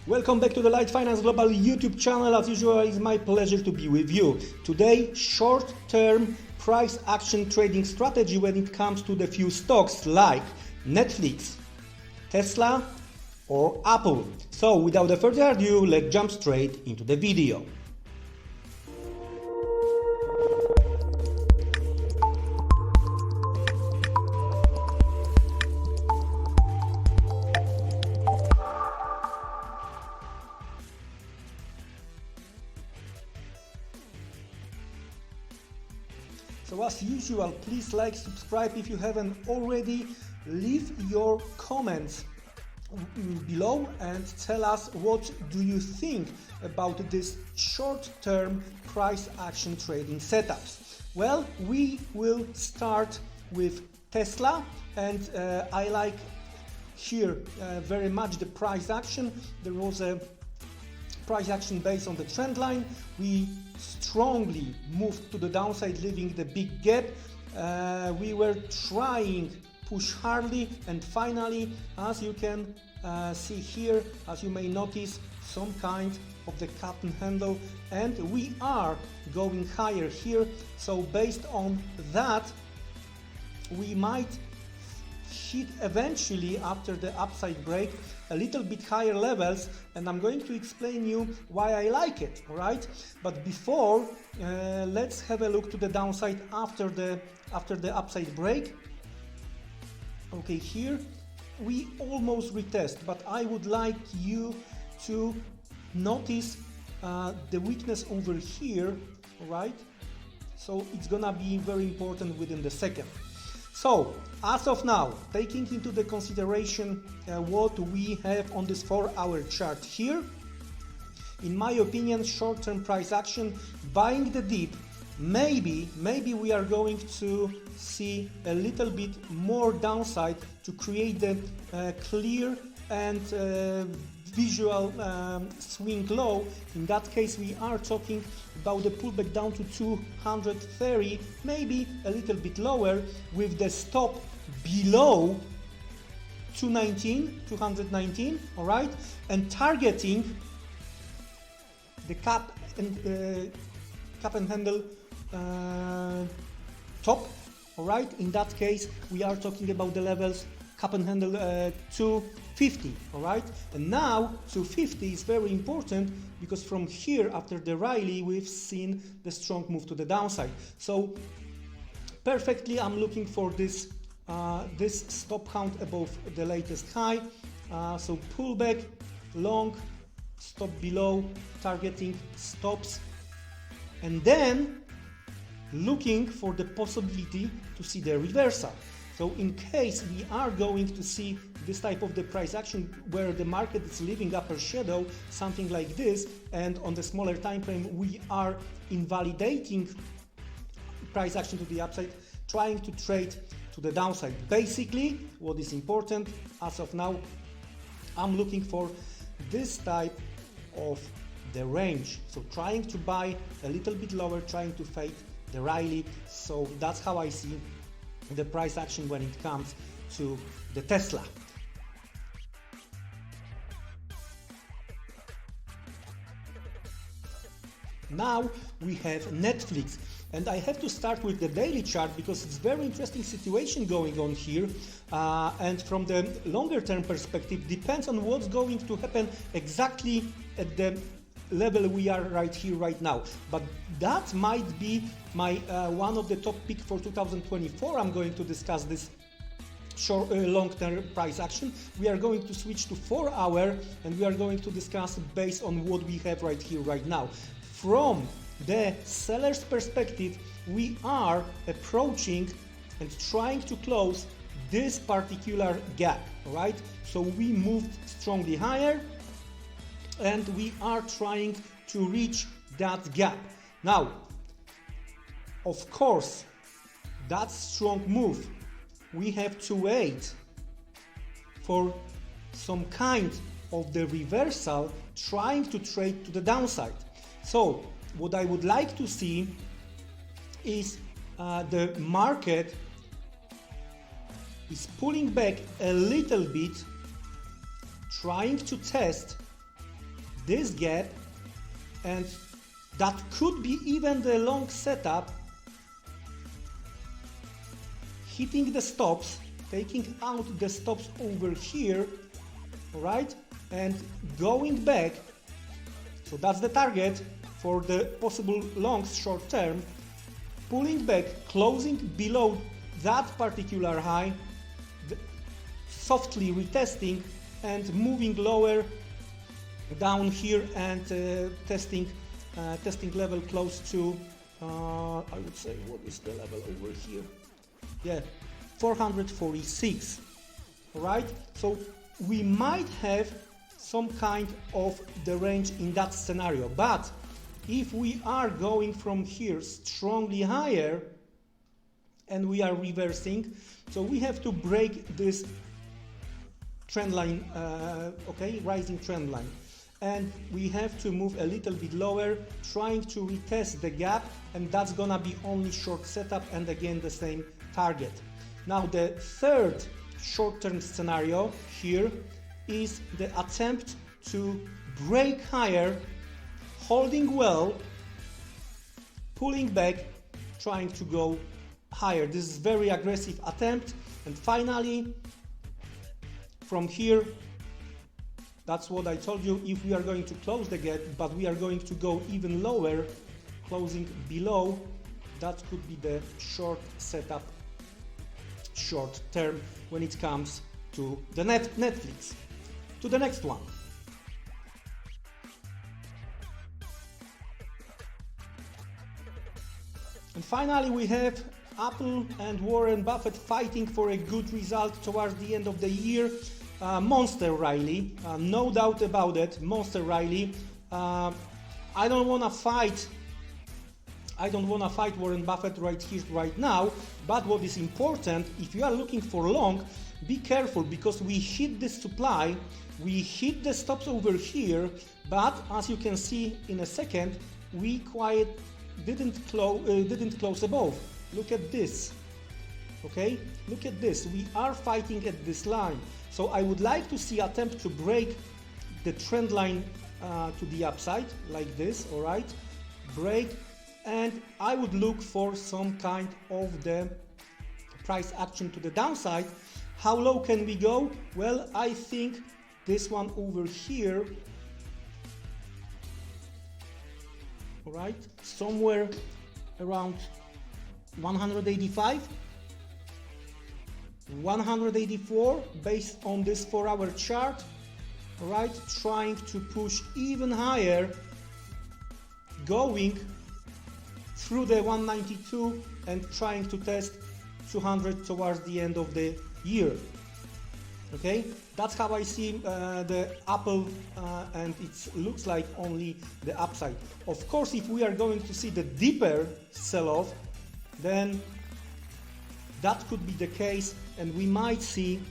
Welcome back to the LiteFinance Global YouTube channel. As usual, it's my pleasure to be with you. Today, short-term price action trading strategy when it comes to the few stocks like Netflix, Tesla or Apple. So without further ado, let's jump straight into the video. So as usual, please like, subscribe if you haven't already, leave your comments below and tell us what do you think about this short-term price action trading setups. Well, we will start with Tesla, and I like here very much the price action. There was a price action based on the trend line. We strongly moved to the downside, leaving the big gap. We were trying push hardly, and finally, as you can see here, as you may notice, some kind of the cup and handle, and we are going higher here. So based on that, we might hit eventually after the upside break a little bit higher levels, and I'm going to explain you why I like it, right? But before, let's have a look to the downside after the upside break. Okay, here we almost retest, but I would like you to notice the weakness over here, right? So it's gonna be very important within the second. So, as of now, taking into the consideration what we have on this 4-hour chart here, in my opinion, short-term price action, buying the dip, maybe we are going to see a little bit more downside to create the clear and visual swing low. In that case, we are talking about the pullback down to 230, maybe a little bit lower, with the stop below 219, all right, and targeting the cap and handle top, all right. In that case, we are talking about the levels cup and handle 250, all right. And now 250 is very important because from here, after the rally, we've seen the strong move to the downside. So perfectly, I'm looking for this this stop count above the latest high. So pullback, long, stop below, targeting stops, and then looking for the possibility to see the reversal. So in case we are going to see this type of the price action where the market is leaving upper shadow, something like this, and on the smaller time frame we are invalidating price action to the upside, trying to trade to the downside. Basically, what is important as of now, I'm looking for this type of the range. So trying to buy a little bit lower, trying to fade the rally. So that's how I see the price action when it comes to the Tesla. Now we have Netflix, and I have to start with the daily chart because it's very interesting situation going on here, and from the longer term perspective depends on what's going to happen exactly at the level we are right here right now. But that might be my one of the top pick for 2024. I'm going to discuss this short long-term price action. We are going to switch to 4-hour, and we are going to discuss based on what we have right here right now. From the seller's perspective, we are approaching and trying to close this particular gap, right? So we moved strongly higher, and we are trying to reach that gap. Now, of course, that strong move, we have to wait for some kind of the reversal, trying to trade to the downside. So what I would like to see is the market is pulling back a little bit, trying to test this gap, and that could be even the long setup, hitting the stops, taking out the stops over here, right, and going back. So that's the target for the possible longs short term, pulling back, closing below that particular high, softly retesting and moving lower down here and testing level close to I would say, what is the level over here? Yeah, 446. Right, so we might have some kind of the range in that scenario, but if we are going from here strongly higher and we are reversing, so we have to break this trend line, okay, rising trend line, and we have to move a little bit lower, trying to retest the gap, and that's gonna be only short setup and again the same target. Now the third short-term scenario here is the attempt to break higher, holding well, pulling back, trying to go higher. This is very aggressive attempt, and finally from here, that's what I told you, if we are going to close the gap but we are going to go even lower, closing below, that could be the short setup, short term, when it comes to the Netflix. To the next one. And finally we have Apple and Warren Buffett fighting for a good result towards the end of the year. Monster rally, no doubt about it, monster rally. I don't want to fight Warren Buffett right here, right now, but what is important, if you are looking for long, be careful, because we hit the supply, we hit the stops over here, but as you can see in a second, we quite didn't close above. Look at this, okay? Look at this, we are fighting at this line. So I would like to see attempt to break the trend line to the upside, like this, all right? Break, and I would look for some kind of the price action to the downside. How low can we go? Well, I think this one over here, all right, somewhere around 185, 184 based on this 4-hour chart, all right, trying to push even higher, going through the 192 and trying to test 200 towards the end of the year. Okay, that's how I see the Apple, and it looks like only the upside. Of course, if we are going to see the deeper sell-off, then that could be the case, and we might see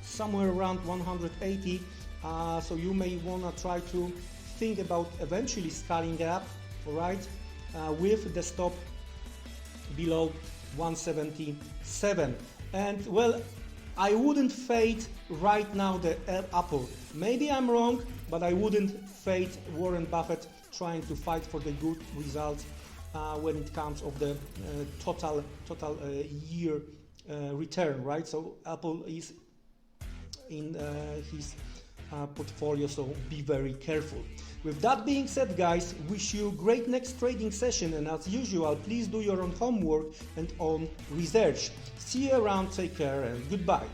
somewhere around 180. So you may want to try to think about eventually scaling up, all right, with the stop below 177. And well, I wouldn't fade right now the Apple. Maybe I'm wrong, but I wouldn't fade Warren Buffett trying to fight for the good results when it comes of the total year return, right? So Apple is in his portfolio, so be very careful. With that being said, guys, wish you great next trading session, and as usual, please do your own homework and own research. See you around, take care, and goodbye.